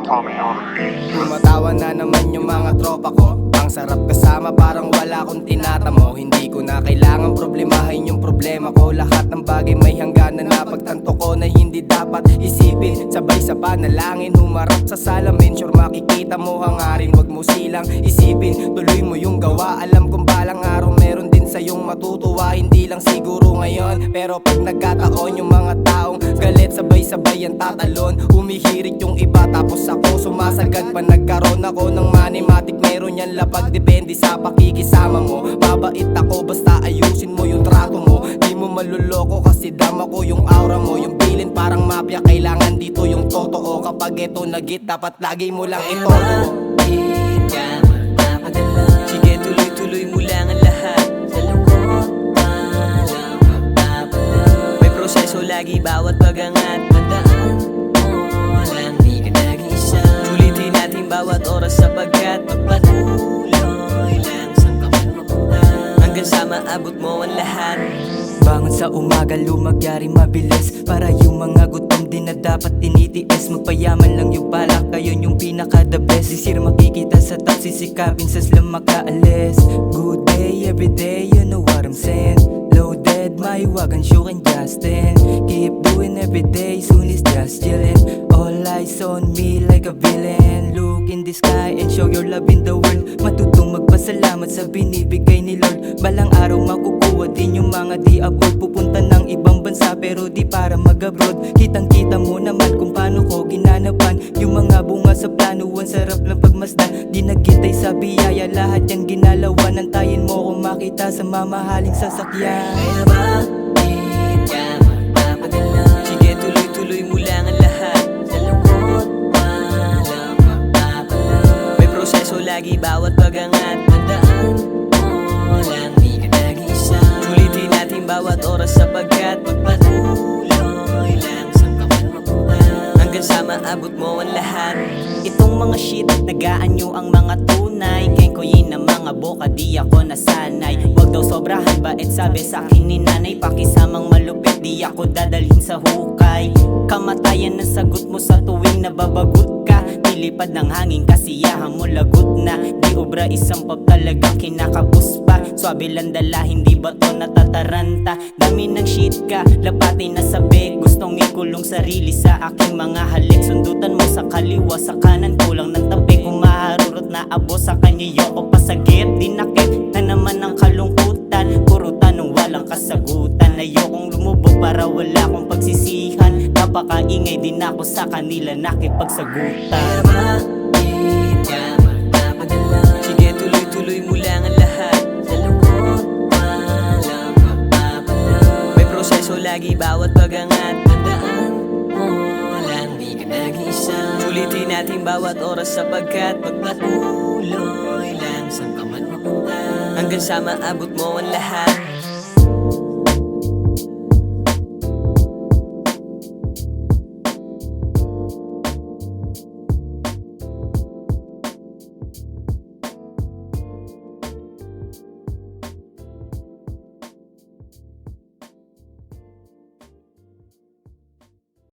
Tumatawa na naman yung mga tropa ko. Ang sarap kasama, parang wala akong tinatamo. Hindi ko na kailangan problemahin yung problema ko. Lahat ng bagay may hangganan na pagtanto ko na hindi dapat isipin. Sabay sa panalangin, humarap sa salamin. Sure makikita mo hangarin, wag mo silang isipin. Tuloy mo yung gawa, alam kong balang araw meron din sa'yong matutuwa. Hindi lang siguro ngayon, pero pag nagkataon yung mga taong galit, sabay-sabay ang tatalon. Humihirit yung iba tapos ako sumasagad pa. Nagkaroon ako ng manimatic, meron yan lapag. Depende sa pakikisama mo. Mabait ako basta ayusin mo yung trato mo. Di mo maluloko kasi dama ko yung aura mo. Yung bilin parang mafia, kailangan dito yung totoo. Kapag ito nagit, dapat lagi mo lang ito. Bakit ka magpapadala? Sige, tuloy-tuloy mo lang ang lahat. Dalawot, walang magpapala. May proseso lagi bawat pagangat. Tandaan mo lang, di ka nag-isa. Ulitin natin bawat oras sapagkat magpatuloy lang saan ka man mapunta. Hanggang sa maabot mo ang lahat. Bangon sa umaga, lumagyari mabilis. Para yung mga gutom din na dapat tinitiis. Magpayaman lang yung balak, kayo yung pinaka the best. Sisir makikita sa top, sisikapin sa slam makaalis. Good day, everyday, you know what I'm saying. Loaded, maiwagan, Shuke and Justin. Keep doing everyday, soon is just chillin'. All eyes on me like a villain. Look in the sky and show your love in the world. Matutong magpasalamat sa binibigay ni Lord. Balang araw makukuha din yung mga di abroad. Pupunta ng ibang bansa pero di para mag-abroad. Kitang kita mo naman kung paano ko ginanapan yung mga bunga sa planuan. Sarap lang pagmasdan, di naghintay sa biyaya. Lahat yung ginalawan, antayin mo kung makita sa mamahaling sasakyan. Kaya bakit ka magpapadala? Sige, tuloy-tuloy mo lang ang lahat. Dalawot, walang magpapala. May proseso lagi bawat pagangat. Tandaan mo lang, di ka nag-isa. Ulitin natin bawat oras sapagkat magpatuloy lang saan ka man mapunta. Hanggang sa maabot mo ang lahat. Itong mga shit, nagaanyo ang mga tunay. Kengkoyin ng mga boka, di ako nasanay. Wag daw sobrahan bait, sabi sa akin ni nanay. Pakisamang malupit, di ako dadalhin sa hukay. Kamatayan ang sagot mo sa tuwing nababagot ka. Nilipad ng hangin, kasiyahan mo lagot na. Di obra, isang pop talagang kinakapus pa. Swabe lang dala, hindi ba to natataranta? Dami ng shit ka, lapatin na sabi. Gustong ikulong sarili sa aking mga halik. Sundutan mo sa kaliwa, sa kanan kulang ng tabi. Kung maharurot na abo sa kanya, yoko pasagit. Dinakit na naman ang kalungkutan. Puro tanong walang kasagutan. Ayokong lumubog para wala akong pagsisihan. Napakaingay din ako sa kanila nakipagsagutan. Kaya bakit ka magpapadala? Sige, tuloy-tuloy mo lang ang lahat. Dalawot, walang magpapala. May proseso lagi bawat pagangat. Tandaan mo lang, di ka nag-isa. Ulitin natin bawat oras sapagkat magpatuloy lang saan ka man mapunta. Hanggang sa maabot mo ang lahat.